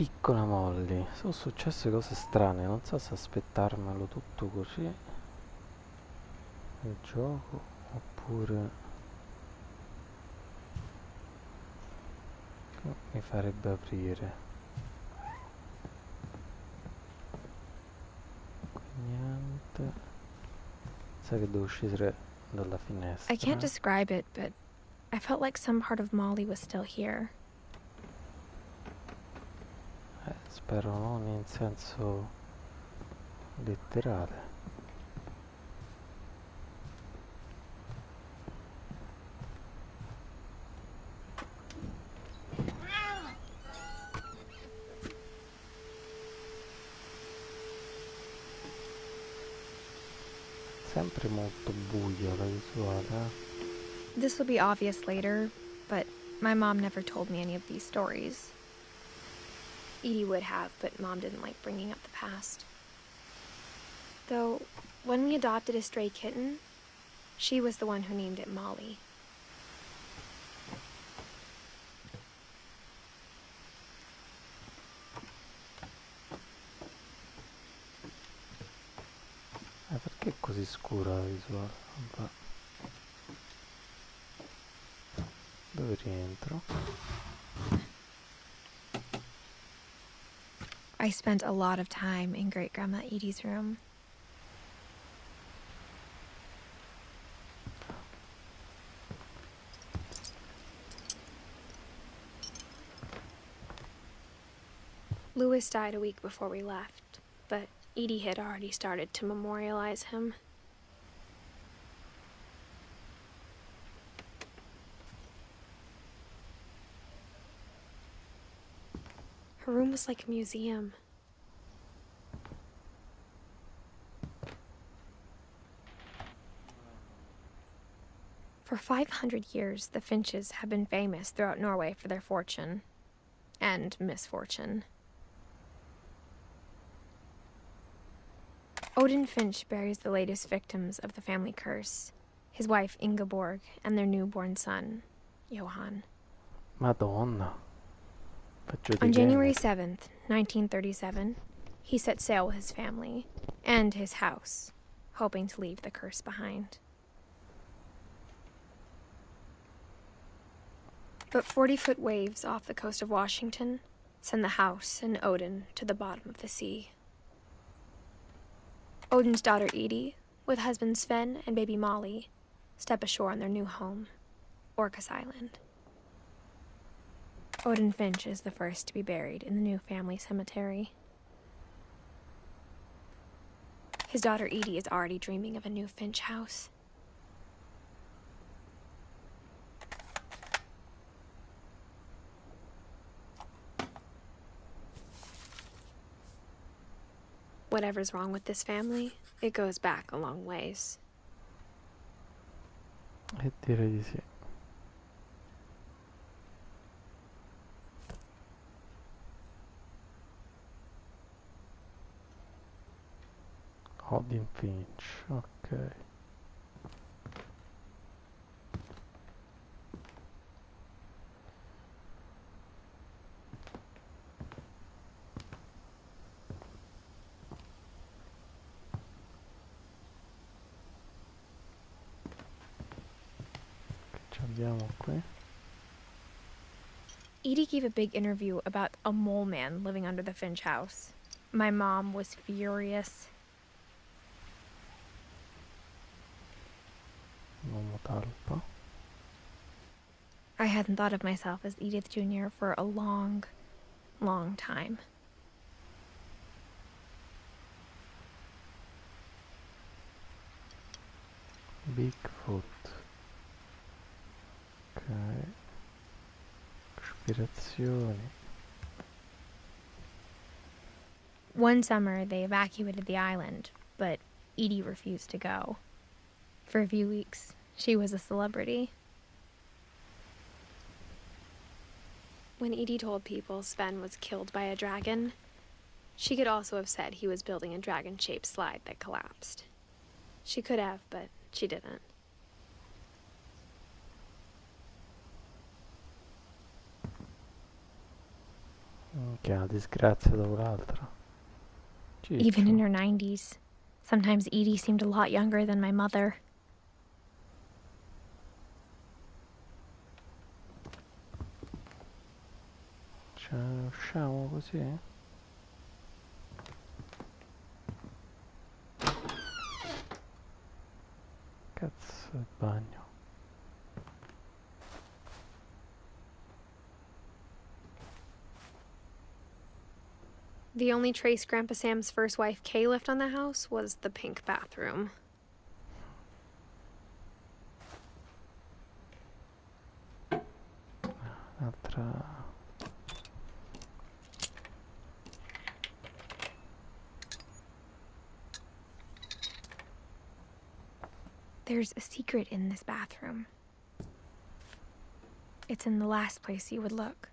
Piccola Molly, sono successe cose strane, non so se aspettarmelo tutto così, il gioco, oppure mi farebbe aprire. Qui niente. Sai che devo uscire dalla I can't finestra. describe it, but I felt like some part of Molly was still here. Spero non in senso letterale. Sempre molto buio la visuale. This will be obvious later, but my mom never told me any of these stories. Edie would have, but Mom didn't like bringing up the past. Though, when we adopted a stray kitten, she was the one who named it Molly. Perché è così scura la visuale? Vabbè. Dove rientro? I spent a lot of time in Great-Grandma Edie's room. Louis died a week before we left, but Edie had already started to memorialize him. Her room was like a museum. For 500 years, the Finches have been famous throughout Norway for their fortune and misfortune. Odin Finch buries the latest victims of the family curse, his wife Ingeborg and their newborn son, Johan. Madonna. On January 7th, 1937, he set sail with his family and his house, hoping to leave the curse behind. But 40-foot waves off the coast of Washington send the house and Odin to the bottom of the sea. Odin's daughter Edie, with husband Sven and baby Molly, step ashore on their new home, Orcas Island. Odin Finch is the first to be buried in the new family cemetery. His daughter Edie is already dreaming of a new Finch house. Whatever's wrong with this family, it goes back a long ways. E direi di sì. Odin Finch, ok. Che abbiamo qui? Edie gave a big interview about a mole man living under the Finch house. My mom was furious. Un uomo talpa. I hadn't thought of myself as Edith Jr. for a long, long time. Bigfoot. Ok. Cospirazioni. One summer, they evacuated the island, but Edie refused to go. For a few weeks, she was a celebrity. When Edie told people Sven was killed by a dragon, she could also have said he was building a dragon-shaped slide that collapsed. She could have, but she didn't. Che una disgrazia dopo l'altra. Even in Ciccio. her 90s. Sometimes Edie seemed a lot younger than my mother. Ce ne usciamo così? Cazzo il bagno. The only trace Grandpa Sam's first wife Kay left on the house was the pink bathroom. Un'altra... There's a secret in this bathroom. It's in the last place you would look.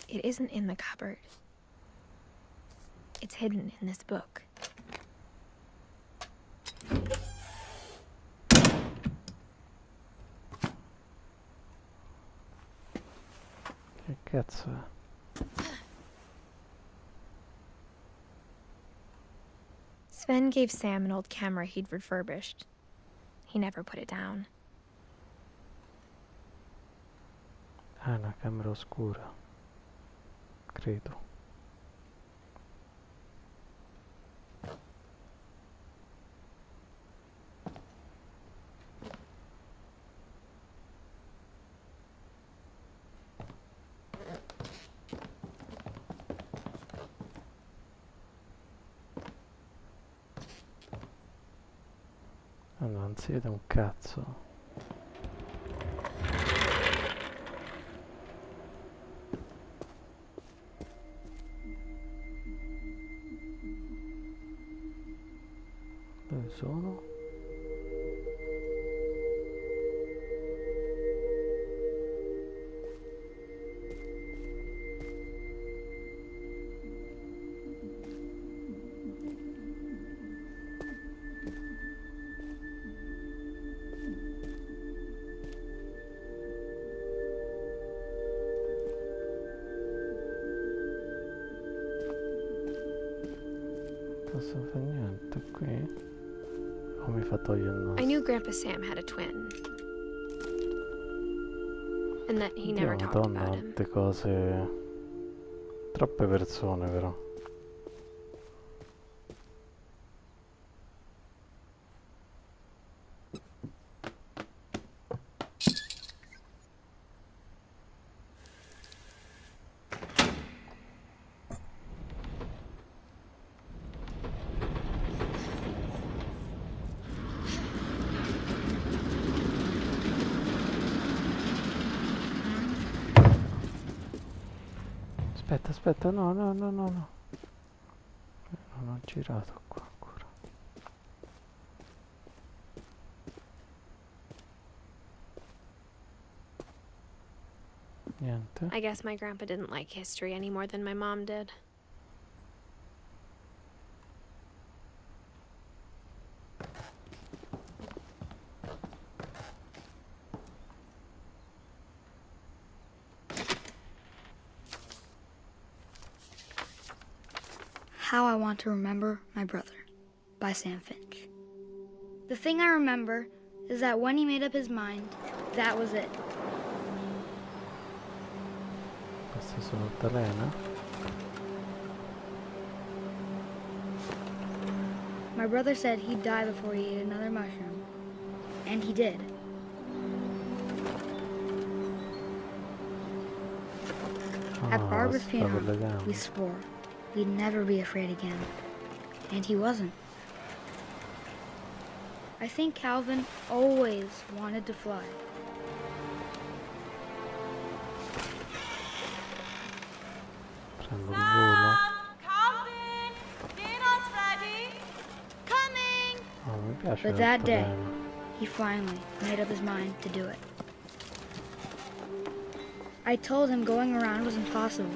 It isn't in the cupboard. It's hidden in this book. Che cazzo è? Sven gave Sam an old camera he'd refurbished. He never put it down. Ah, una camera oscura. Credo. Ah, non si vede un cazzo. Dove sono? Posso fare niente qui? O mi fa togliere il I nastro? knew Grandpa Sam had a twin. And that he Dio, never talked Madonna, about him. quante cose... Troppe persone però. Aspetta, aspetta, no, no, no, no, no. Non ho girato qua ancora. Niente. I guess my grandpa didn't like history any more than my mom did. How I Want to Remember My Brother by Sam Finch. The thing I remember is that when he made up his mind, that was it. Queste sono Talena. My brother said he'd die before he ate another mushroom. And he did. At Barbara's funeral, we swore we'd never be afraid again. And he wasn't. I think Calvin always wanted to fly. Prendo il volo. Calvin, dinner's ready. Coming. Oh, mi piace But that day, l'altalena. he finally made up his mind to do it. I told him going around was impossible.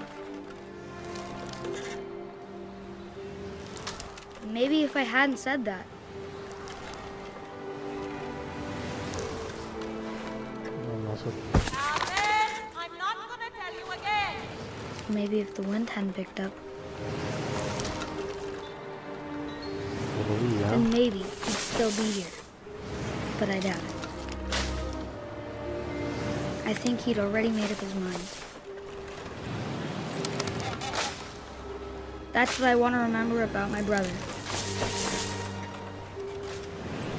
Maybe if I hadn't said that, Non lo so. Calvin, I'm not gonna tell you again. Maybe if the wind hadn't picked up, Volo via. then maybe he'd still be here. But I doubt it. I think he'd already made up his mind. That's what I want to remember about my brother.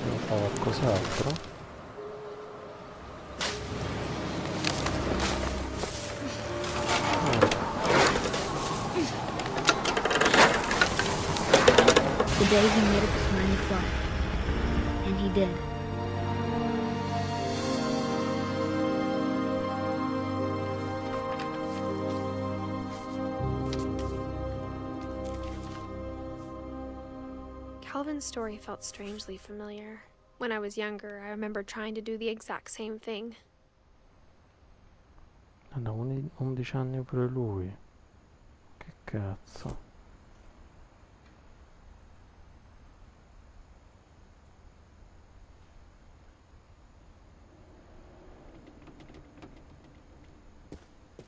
Devo fare qualcos'altro. The day he made up his mind to fly. And he did. Calvin's story felt strangely familiar. When I was younger, I remember trying to do the exact same thing. Da 11 anni pure lui. Che cazzo.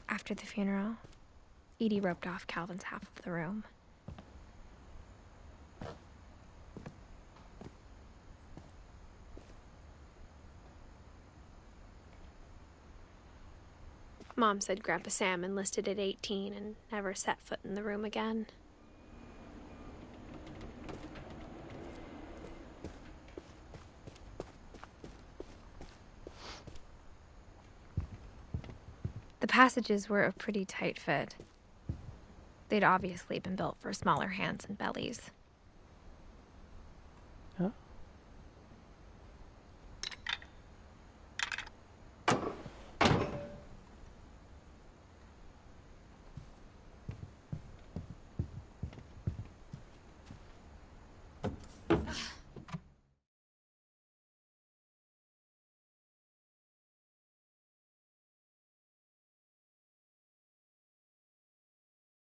After the funeral, Edie roped off Calvin's half of the room. Mom said Grandpa Sam enlisted at 18 and never set foot in the room again. The passages were a pretty tight fit. They'd obviously been built for smaller hands and bellies.